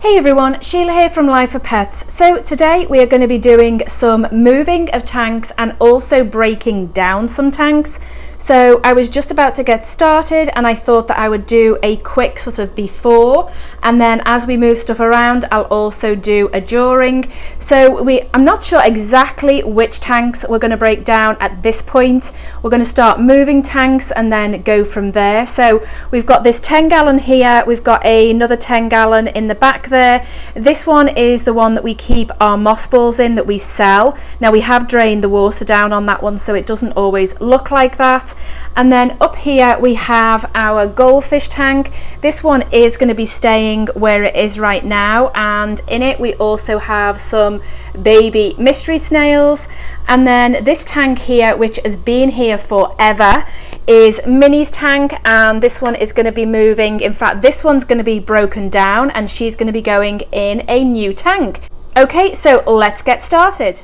Hey everyone, Sheila here from Life for Pets. So today we are going to be doing some moving of tanks and also breaking down some tanks. So I was just about to get started and I thought that I would do a quick sort of before, and then as we move stuff around I'll also do a during. So I'm not sure exactly which tanks we're going to break down at this point. We're going to start moving tanks and then go from there. So we've got this 10 gallon here, we've got another 10 gallon in the back there. This one is the one that we keep our moss balls in that we sell. Now we have drained the water down on that one so it doesn't always look like that. And then up here we have our goldfish tank. This one is going to be staying where it is right now, and in it we also have some baby mystery snails. And then this tank here, which has been here forever, is Minnie's tank, and this one is going to be moving. In fact, this one's going to be broken down and she's going to be going in a new tank. Okay, so let's get started.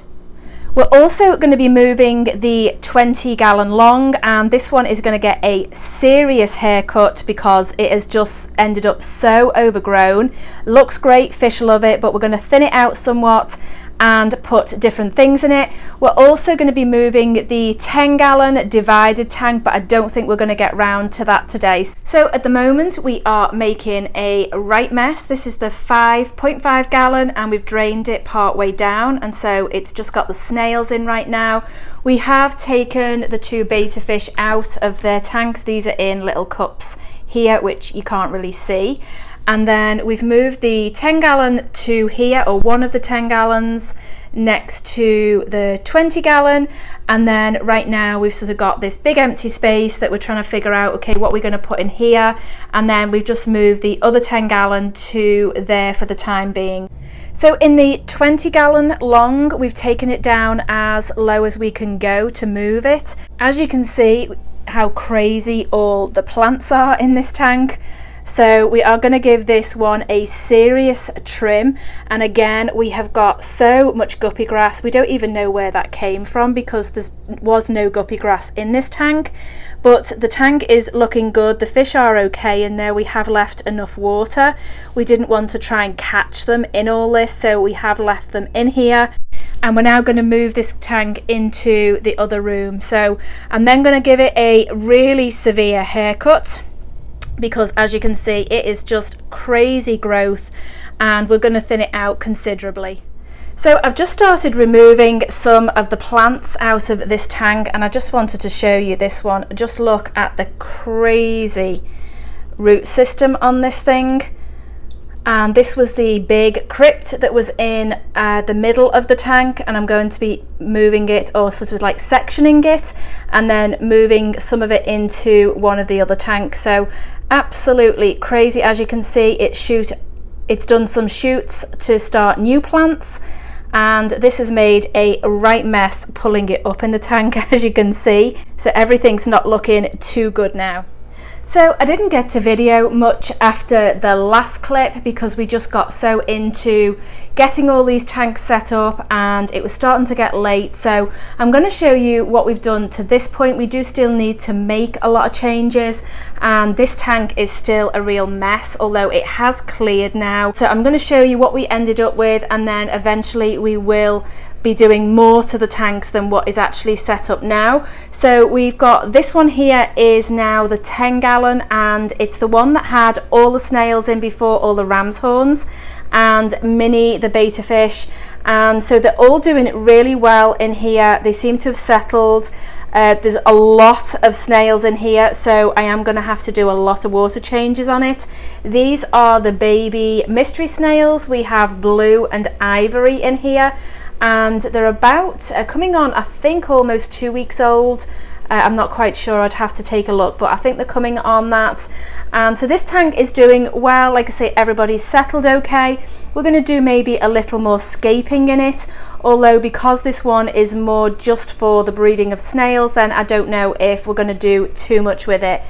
We're also going to be moving the 20 gallon long, and this one is going to get a serious haircut because it has just ended up so overgrown. Looks great, fish love it, but we're going to thin it out somewhat and put different things in it. We're also going to be moving the 10 gallon divided tank, but I don't think we're going to get round to that today. So at the moment we are making a right mess. This is the 5.5 gallon and we've drained it part way down, and so it's just got the snails in right now. We have taken the two betta fish out of their tanks. These are in little cups here which you can't really see. And then we've moved the 10 gallon to here, or one of the 10 gallons next to the 20 gallon. And then right now we've sort of got this big empty space that we're trying to figure out, okay, what we're going to put in here. And then we've just moved the other 10 gallon to there for the time being. So in the 20 gallon long, we've taken it down as low as we can go to move it. As you can see how crazy all the plants are in this tank. So we are going to give this one a serious trim, and again we have got so much guppy grass. We don't even know where that came from because there was no guppy grass in this tank, but the tank is looking good. The fish are okay in there. We have left enough water. We didn't want to try and catch them in all this, so we have left them in here. And we're now going to move this tank into the other room. So I'm then going to give it a really severe haircut, because as you can see it is just crazy growth, and we're going to thin it out considerably. So I've just started removing some of the plants out of this tank, and I just wanted to show you this one. Just look at the crazy root system on this thing. And this was the big crypt that was in the middle of the tank, and I'm going to be moving it, or sort of like sectioning it, and then moving some of it into one of the other tanks. So absolutely crazy. As you can see, it's done some shoots to start new plants, and this has made a right mess pulling it up in the tank, as you can see. So everything's not looking too good now. So I didn't get to video much after the last clip because we just got so into getting all these tanks set up and it was starting to get late. So I'm going to show you what we've done to this point. We do still need to make a lot of changes, and this tank is still a real mess, although it has cleared now. So I'm going to show you what we ended up with, and then eventually we will be doing more to the tanks than what is actually set up now. So we've got this one here is now the 10 gallon, and it's the one that had all the snails in before, all the ram's horns, and Minnie the betta fish. And so they're all doing really well in here. They seem to have settled. There's a lot of snails in here, so I am going to have to do a lot of water changes on it. These are the baby mystery snails. We have blue and ivory in here, and they're about coming on, I think, almost 2 weeks old. I'm not quite sure, I'd have to take a look, but I think they're coming on that. And so this tank is doing well. Like I say, everybody's settled okay. We're going to do maybe a little more scaping in it, although because this one is more just for the breeding of snails, then I don't know if we're going to do too much with it.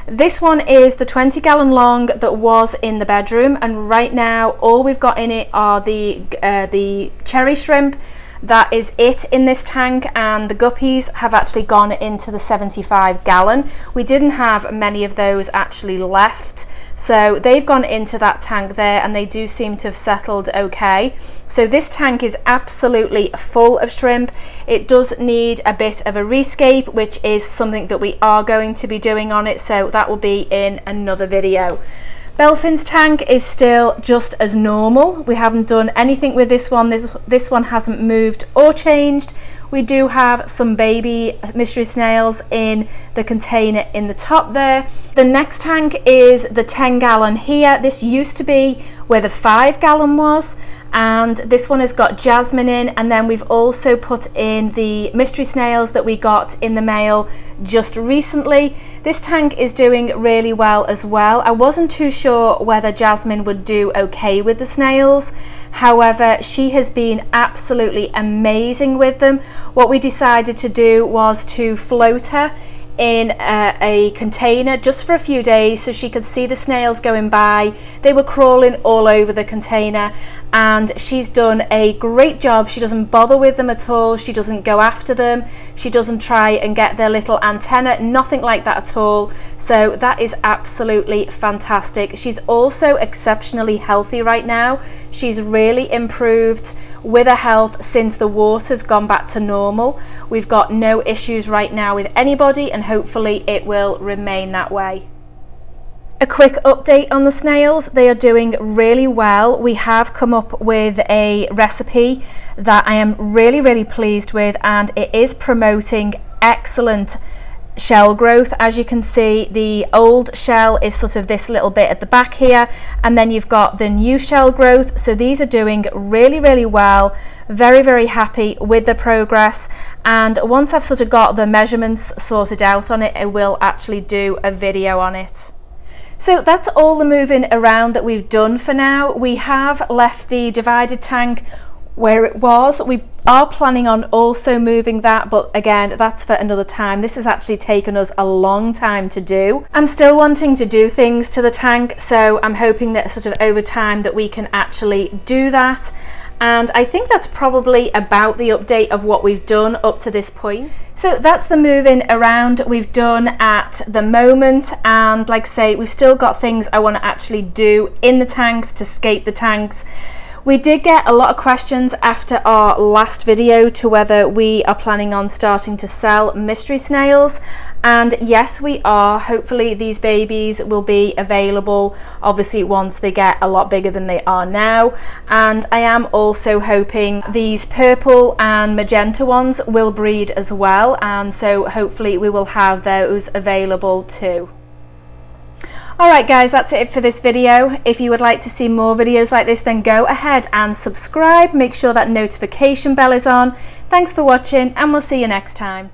This one is the 20 gallon long that was in the bedroom, and right now all we've got in it are the cherry shrimp. That is it in this tank, and the guppies have actually gone into the 75 gallon. We didn't have many of those actually left, So they've gone into that tank there and they do seem to have settled okay. So this tank is absolutely full of shrimp. It does need a bit of a rescape, which is something that we are going to be doing on it, so that will be in another video. Belfin's tank is still just as normal. We haven't done anything with this one. This one hasn't moved or changed. We do have some baby mystery snails in the container in the top there. The next tank is the 10-gallon here. This used to be where the 5-gallon was, and this one has got jasmine in, and then we've also put in the mystery snails that we got in the mail just recently. This tank is doing really well as well. I wasn't too sure whether Jasmine would do okay with the snails. However, she has been absolutely amazing with them. What we decided to do was to float her in a container just for a few days so she could see the snails going by. They were crawling all over the container, and she's done a great job. She doesn't bother with them at all. She doesn't go after them. She doesn't try and get their little antenna, nothing like that at all. So that is absolutely fantastic. She's also exceptionally healthy right now. She's really improved with her health since the water's gone back to normal. We've got no issues right now with anybody, and hopefully it will remain that way. A quick update on the snails. They are doing really well. We have come up with a recipe that I am really pleased with, and it is promoting excellent shell growth. As you can see, the old shell is sort of this little bit at the back here, and then you've got the new shell growth. So these are doing really well. Very happy with the progress, and once I've sort of got the measurements sorted out on it, I will actually do a video on it. So that's all the moving around that we've done for now. We have left the divided tank where it was. We are planning on also moving that, but again, that's for another time. This has actually taken us a long time to do. I'm still wanting to do things to the tank, so I'm hoping that sort of over time that we can actually do that. And I think that's probably about the update of what we've done up to this point. So that's the moving around we've done at the moment, and like I say, we've still got things I want to actually do in the tanks to scape the tanks. We did get a lot of questions after our last video to whether we are planning on starting to sell mystery snails, and yes, we are. Hopefully these babies will be available obviously once they get a lot bigger than they are now, and I am also hoping these purple and magenta ones will breed as well, and so hopefully we will have those available too. Alright guys, that's it for this video. If you would like to see more videos like this, then go ahead and subscribe. Make sure that notification bell is on. Thanks for watching, and we'll see you next time.